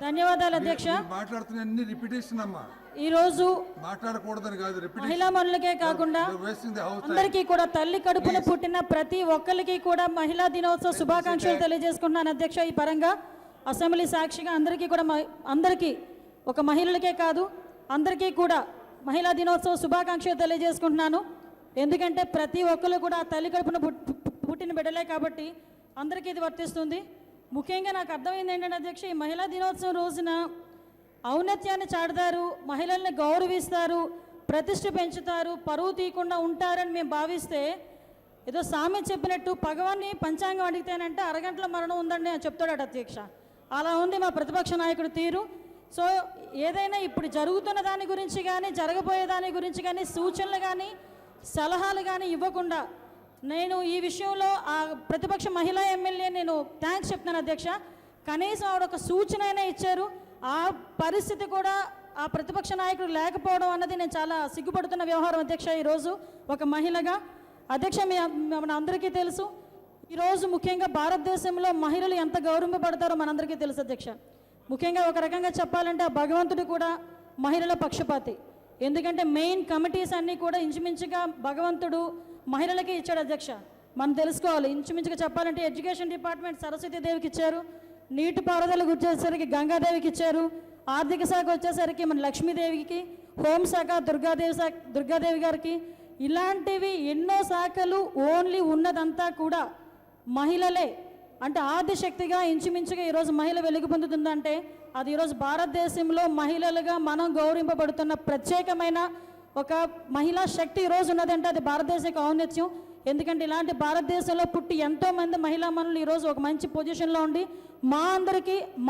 ధన్యవాదాలు అధ్యక్ష. మాట్లాడుతున్న రిపిటేషన్ అమ్మా, ఈ రోజు మాట్లాడకూడదని కాదు, మహిళా మనులకే కాకుండా అందరికీ కూడా తల్లి కడుపున పుట్టిన ప్రతి ఒక్కరికి కూడా మహిళా దినోత్సవ శుభాకాంక్షలు తెలియజేసుకుంటున్నాను అధ్యక్ష. ఈ పరంగా అసెంబ్లీ సాక్షిగా అందరికీ కూడా అందరికీ ఒక మహిళలకే కాదు అందరికీ కూడా మహిళా దినోత్సవ శుభాకాంక్షలు తెలియజేసుకుంటున్నాను. ఎందుకంటే ప్రతి ఒక్కరు కూడా తల్లి కడుపున పుట్టిన బిడ్డలే కాబట్టి అందరికీ ఇది వర్తిస్తుంది. ముఖ్యంగా నాకు అర్థమైంది ఏంటంటే అధ్యక్ష, ఈ మహిళా దినోత్సవం రోజున ఔన్నత్యాన్ని చాటుతారు, మహిళల్ని గౌరవిస్తారు, ప్రతిష్ఠ పెంచుతారు, పరువు తీయకుండా ఉంటారని మేము భావిస్తే ఏదో సామెత చెప్పినట్టు భగవాన్ని పంచాంగం అడిగితేనంటే అరగంటల మరణం ఉందండి అని చెప్తాడు అధ్యక్ష. అలా ఉంది మా ప్రతిపక్ష నాయకుడు తీరు. సో ఏదైనా ఇప్పుడు జరుగుతున్న దాని గురించి కానీ జరగబోయే దాని గురించి కానీ సూచనలు కానీ సలహాలు కానీ ఇవ్వకుండా నేను ఈ విషయంలో ఆ ప్రతిపక్ష మహిళా ఎమ్మెల్యే నేను థ్యాంక్స్ చెప్తున్నాను అధ్యక్ష. కనీసం ఆవిడ ఒక సూచన అయినా ఇచ్చారు. ఆ పరిస్థితి కూడా ఆ ప్రతిపక్ష నాయకుడు లేకపోవడం అన్నది నేను చాలా సిగ్గుపడుతున్న వ్యవహారం అధ్యక్ష. ఈరోజు ఒక మహిళగా అధ్యక్ష మన అందరికీ తెలుసు, ఈరోజు ముఖ్యంగా భారతదేశంలో మహిళలు ఎంత గౌరవింపబడతారో మనందరికీ తెలుసు అధ్యక్ష. ముఖ్యంగా ఒక రకంగా చెప్పాలంటే ఆ భగవంతుడు కూడా మహిళల పక్షపాతి. ఎందుకంటే మెయిన్ కమిటీస్ అన్నీ కూడా ఇంచుమించుగా భగవంతుడు మహిళలకి ఇచ్చాడు అధ్యక్ష. మనం తెలుసుకోవాలి. ఇంచుమించుగా చెప్పాలంటే ఎడ్యుకేషన్ డిపార్ట్మెంట్ సరస్వతీదేవికి ఇచ్చారు, నీటిపారుదలకు వచ్చేసరికి గంగాదేవికి ఇచ్చారు, ఆర్థిక శాఖ వచ్చేసరికి మన లక్ష్మీదేవికి, హోంశాఖ దుర్గాదేవి గారికి, ఇలాంటివి ఎన్నో శాఖలు ఓన్లీ ఉన్నదంతా కూడా మహిళలే. అంటే ఆదిశక్తిగా ఇంచుమించుగా ఈరోజు మహిళ వెలుగు పొందుతుందంటే అది ఈరోజు భారతదేశంలో మహిళలుగా మనం గౌరవింపబడుతున్న ప్రత్యేకమైన ఒక మహిళా శక్తి ఈరోజు ఉన్నదంటే అది భారతదేశ ఔన్నత్యం. ఎందుకంటే ఇలాంటి భారతదేశంలో పుట్టి ఎంతోమంది మహిళా మనులు ఈరోజు ఒక మంచి పొజిషన్లో ఉండి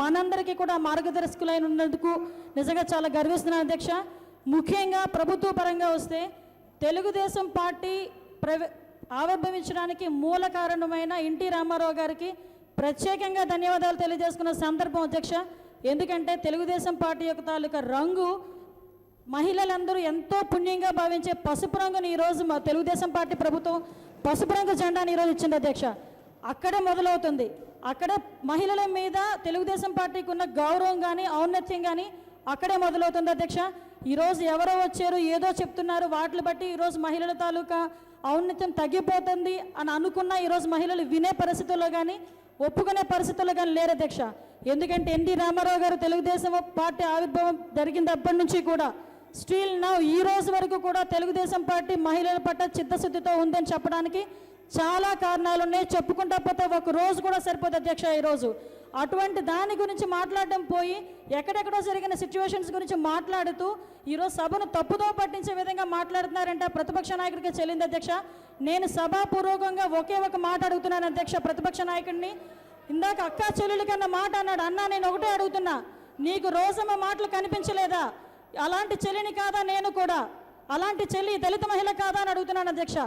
మనందరికీ కూడా మార్గదర్శకులైన ఉన్నందుకు నిజంగా చాలా గర్విస్తున్నాను అధ్యక్ష. ముఖ్యంగా ప్రభుత్వ పరంగా వస్తే తెలుగుదేశం పార్టీ ఆవిర్భవించడానికి మూల కారణమైన ఎన్టీ రామారావు గారికి ప్రత్యేకంగా ధన్యవాదాలు తెలియజేసుకున్న సందర్భం అధ్యక్ష. ఎందుకంటే తెలుగుదేశం పార్టీ యొక్క తాలూకా రంగు మహిళలందరూ ఎంతో పుణ్యంగా భావించే పసుపు రంగుని ఈరోజు మా తెలుగుదేశం పార్టీ ప్రభుత్వం పసుపు రంగు జెండాని ఈరోజు ఇచ్చింది అధ్యక్ష. అక్కడే మొదలవుతుంది. అక్కడ మహిళల మీద తెలుగుదేశం పార్టీకి ఉన్న గౌరవం కానీ ఔన్నత్యం కానీ అక్కడే మొదలవుతుంది అధ్యక్ష. ఈరోజు ఎవరో వచ్చారు ఏదో చెప్తున్నారు, వాటిని బట్టి ఈరోజు మహిళల తాలూకా ఔన్నత్యం తగ్గిపోతుంది అని అనుకున్న ఈరోజు మహిళలు వినే పరిస్థితుల్లో కానీ ఒప్పుకునే పరిస్థితుల్లో కానీ లేరు అధ్యక్ష. ఎందుకంటే ఎన్టీ రామారావు గారు తెలుగుదేశం పార్టీ ఆవిర్భావం జరిగినప్పటి నుంచి కూడా స్టిల్ నౌ ఈ రోజు వరకు కూడా తెలుగుదేశం పార్టీ మహిళల పట్ల చిత్తశుద్ధితో ఉందని చెప్పడానికి చాలా కారణాలు ఉన్నాయి. చెప్పుకుంటా పోతే ఒక రోజు కూడా సరిపోదు అధ్యక్ష. ఈరోజు అటువంటి దాని గురించి మాట్లాడడం పోయి ఎక్కడెక్కడో జరిగిన సిచ్యువేషన్స్ గురించి మాట్లాడుతూ ఈరోజు సభను తప్పుదో పట్టించే విధంగా మాట్లాడుతున్నారంటే ప్రతిపక్ష నాయకుడికి చెల్లింది అధ్యక్ష. నేను సభాపూర్వకంగా ఒకే ఒక మాట అడుగుతున్నాను అధ్యక్ష ప్రతిపక్ష నాయకుడిని. ఇందాక అక్కా చెల్లెలు కన్నా మాట అన్నాడు. అన్నా నేను ఒకటే అడుగుతున్నా, నీకు రోజమ్మ మాటలు కనిపించలేదా? అలాంటి చెల్లిని కాదా నేను కూడా? అలాంటి చెల్లి దళిత మహిళ కాదా అని అడుగుతున్నాను అధ్యక్ష.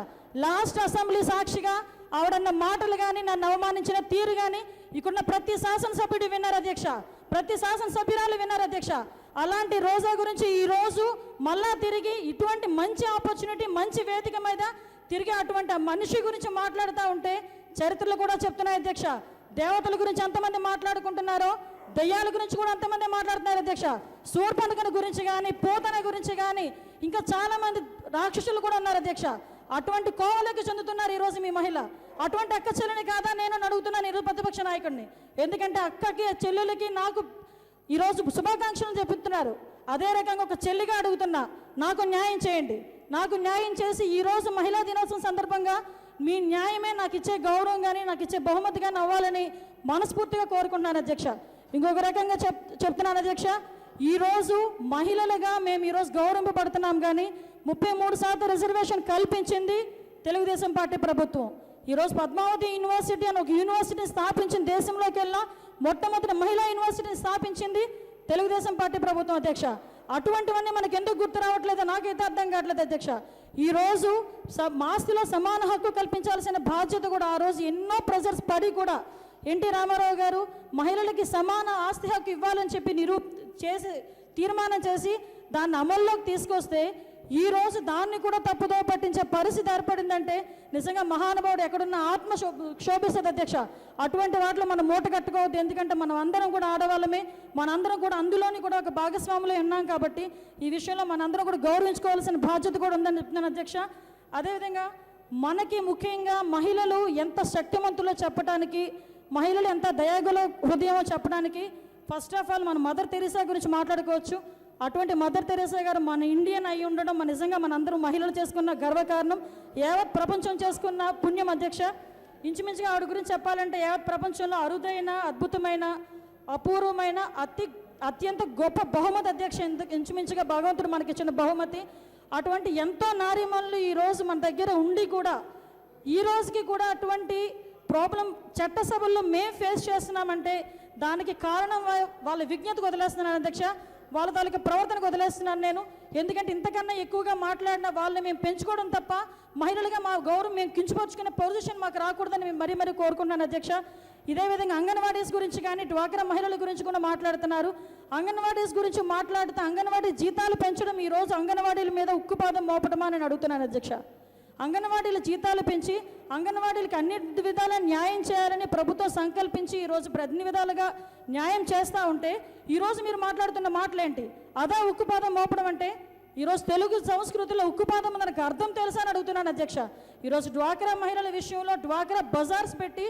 లాస్ట్ అసెంబ్లీ సాక్షిగా ఆవిడన్న మాటలు కానీ నన్ను అవమానించిన తీరు కానీ ఇక్కడున్న ప్రతి శాసనసభ్యుడు విన్నారు అధ్యక్ష, ప్రతి శాసనసభ్యురాలు విన్నారు అధ్యక్ష. అలాంటి రోజా గురించి ఈరోజు మళ్ళా తిరిగి ఇటువంటి మంచి ఆపర్చునిటీ మంచి వేదిక మీద తిరిగి అటువంటి మనిషి గురించి మాట్లాడుతూ ఉంటే చరిత్రలు కూడా చెప్తున్నాయి అధ్యక్ష. దేవతల గురించి ఎంతమంది మాట్లాడుకుంటున్నారో దయ్యాల గురించి కూడా అంతమంది మాట్లాడుతున్నారు అధ్యక్ష. శూర్పణఖ గురించి కానీ పోతన గురించి కానీ ఇంకా చాలా మంది రాక్షసులు కూడా ఉన్నారు అధ్యక్ష. అటువంటి కోవలోకి చెందుతున్నారు ఈరోజు మీ మహిళ. అటువంటి అక్క చెల్లెని కాదా నేను అడుగుతున్నాను ఈరోజు ప్రతిపక్ష నాయకుడిని. ఎందుకంటే అక్కకి చెల్లెలకి నాకు ఈరోజు శుభాకాంక్షలు చెప్తున్నారు. అదే రకంగా ఒక చెల్లిగా అడుగుతున్నా, నాకు న్యాయం చేయండి. నాకు న్యాయం చేసి ఈరోజు మహిళా దినోత్సవం సందర్భంగా మీ న్యాయమే నాకు ఇచ్చే గౌరవం కానీ నాకు ఇచ్చే బహుమతి కానీ అవ్వాలని మనస్ఫూర్తిగా కోరుకుంటున్నాను అధ్యక్ష. ఇంకొక రకంగా చెప్తున్నాను అధ్యక్ష, ఈరోజు మహిళలుగా మేము ఈరోజు గౌరవింపబడుతున్నాం కానీ 33% రిజర్వేషన్ కల్పించింది తెలుగుదేశం పార్టీ ప్రభుత్వం. ఈరోజు పద్మావతి యూనివర్సిటీ అని ఒక యూనివర్సిటీని స్థాపించిన దేశంలోకి వెళ్ళిన మొట్టమొదటి మహిళా యూనివర్సిటీని స్థాపించింది తెలుగుదేశం పార్టీ ప్రభుత్వం అధ్యక్ష. అటువంటివన్నీ మనకు ఎందుకు గుర్తు రావట్లేదో నాకైతే అర్థం కావట్లేదు అధ్యక్ష. ఈరోజు ఆస్తిలో సమాన హక్కు కల్పించాల్సిన బాధ్యత కూడా ఆ రోజు ఎన్నో ప్రెజర్స్ పడి కూడా ఎన్టీ రామారావు గారు మహిళలకి సమాన ఆస్తి హక్కు ఇవ్వాలని చెప్పి తీర్మానం చేసి దాన్ని అమల్లోకి తీసుకొస్తే ఈ రోజు దాన్ని కూడా తప్పుదో పట్టించే పరిస్థితి ఏర్పడిందంటే నిజంగా మహానుభావుడు ఎక్కడున్న ఆత్మ క్షోభిస్తుంది అధ్యక్ష. అటువంటి వాటిలో మనం మూట కట్టుకోవద్దు. ఎందుకంటే మనం అందరం కూడా ఆడవాళ్ళమే, మనందరం కూడా అందులోని కూడా ఒక భాగస్వాములో ఉన్నాం కాబట్టి ఈ విషయంలో మనందరం కూడా గౌరవించుకోవాల్సిన బాధ్యత కూడా ఉందని చెప్తున్నాను అధ్యక్ష. అదేవిధంగా మనకి ముఖ్యంగా మహిళలు ఎంత శక్తిమంతులో చెప్పడానికి, మహిళలు ఎంత దయాగుల హృదయమో చెప్పడానికి ఫస్ట్ ఆఫ్ ఆల్ మన మదర్ తెరీసా గురించి మాట్లాడుకోవచ్చు. అటువంటి మదర్ తెరీసా గారు మన ఇండియన్ అయి ఉండడం మన నిజంగా మనందరూ మహిళలు చేసుకున్న గర్వకారణం, యావత్ ప్రపంచం చేసుకున్న పుణ్యం అధ్యక్ష. ఇంచుమించుగా ఆవిడ గురించి చెప్పాలంటే యావత్ ప్రపంచంలో అరుదైన, అద్భుతమైన, అపూర్వమైన, అత్యంత గొప్ప బహుమతి అధ్యక్ష. ఇంచుమించుగా భగవంతుడు మనకిచ్చిన బహుమతి. అటువంటి ఎంతో నారీమణులు ఈరోజు మన దగ్గర ఉండి కూడా ఈ రోజుకి కూడా అటువంటి ప్రాబ్లం చట్టసభల్లో మేము ఫేస్ చేస్తున్నామంటే దానికి కారణం వాళ్ళ విజ్ఞతకు వదిలేస్తున్నాను అధ్యక్ష, వాళ్ళ తాలూకు ప్రవర్తనకు వదిలేస్తున్నాను నేను. ఎందుకంటే ఇంతకన్నా ఎక్కువగా మాట్లాడిన వాళ్ళని మేము పెంచుకోవడం తప్ప మహిళలుగా మా గౌరవం మేము కించపరుచుకునే పొజిషన్ మాకు రాకూడదని మేము మరీ కోరుకున్నాను అధ్యక్ష. ఇదే విధంగా అంగన్వాడీస్ గురించి కానీ డ్వాక్రా మహిళల గురించి కూడా మాట్లాడుతున్నారు. అంగన్వాడీస్ గురించి మాట్లాడుతూ అంగన్వాడీ జీతాలు పెంచడం ఈరోజు అంగన్వాడీల మీద ఉక్కుపాదం మోపడమా అని అడుగుతున్నాను అధ్యక్ష. అంగన్వాడీల జీతాలు పెంచి అంగన్వాడీలకు అన్ని విధాల న్యాయం చేయాలని ప్రభుత్వం సంకల్పించి ఈరోజు అన్ని విధాలుగా న్యాయం చేస్తూ ఉంటే ఈరోజు మీరు మాట్లాడుతున్న మాటలేంటి? అదా ఉక్కుపాదం మోపడం అంటే? ఈరోజు తెలుగు సంస్కృతిలో ఉక్కుపాదం మనకు అర్థం తెలుసా అని అడుగుతున్నాను అధ్యక్ష. ఈరోజు డ్వాక్రా మహిళల విషయంలో డ్వాక్రా బజార్స్ పెట్టి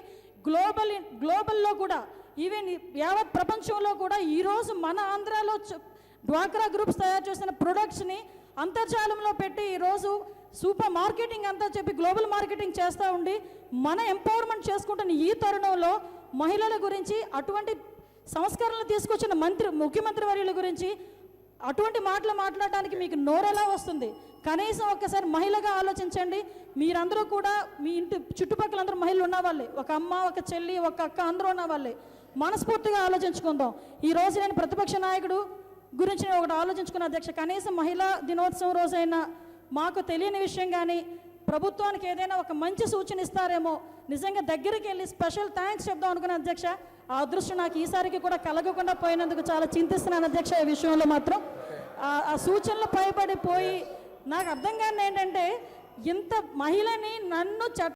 గ్లోబల్లో కూడా ఈవెన్ యావత్ ప్రపంచంలో కూడా ఈరోజు మన ఆంధ్రాలో డ్వాక్రా గ్రూప్స్ తయారు చేసిన ప్రొడక్ట్స్ని అంతర్జాలంలో పెట్టి ఈరోజు సూపర్ మార్కెటింగ్ అంతా చెప్పి గ్లోబల్ మార్కెటింగ్ చేస్తూ ఉండి మన ఎంపవర్మెంట్ చేసుకుంటున్న ఈ తరుణంలో మహిళల గురించి అటువంటి సంస్కరణలు తీసుకొచ్చిన ముఖ్యమంత్రి వర్యుల గురించి అటువంటి మాటలు మాట్లాడడానికి మీకు నోరెలా వస్తుంది? కనీసం ఒక్కసారి మహిళగా ఆలోచించండి. మీరందరూ కూడా మీ ఇంటి చుట్టుపక్కల అందరూ మహిళలు ఉన్న వాళ్ళే, ఒక అమ్మ, ఒక చెల్లి, ఒక అక్క అందరూ ఉన్న వాళ్ళే. మనస్ఫూర్తిగా ఆలోచించుకుందాం. ఈరోజు నేను ప్రతిపక్ష నాయకుడు గురించి నేను ఒకటి ఆలోచించుకున్న అధ్యక్ష. కనీసం మహిళా దినోత్సవం రోజైనా మాకు తెలియని విషయం కానీ ప్రభుత్వానికి ఏదైనా ఒక మంచి సూచన ఇస్తారేమో నిజంగా దగ్గరికి వెళ్ళి స్పెషల్ థ్యాంక్స్ చెప్దాం అనుకున్న అధ్యక్ష. ఆ అదృష్టం నాకు ఈసారికి కూడా కలగకుండా పోయినందుకు చాలా చింతిస్తున్నాను అధ్యక్ష. ఈ విషయంలో మాత్రం ఆ సూచనలు భయపడిపోయి నాకు అర్థం కాని ఏంటంటే ఇంత మహిళని నన్ను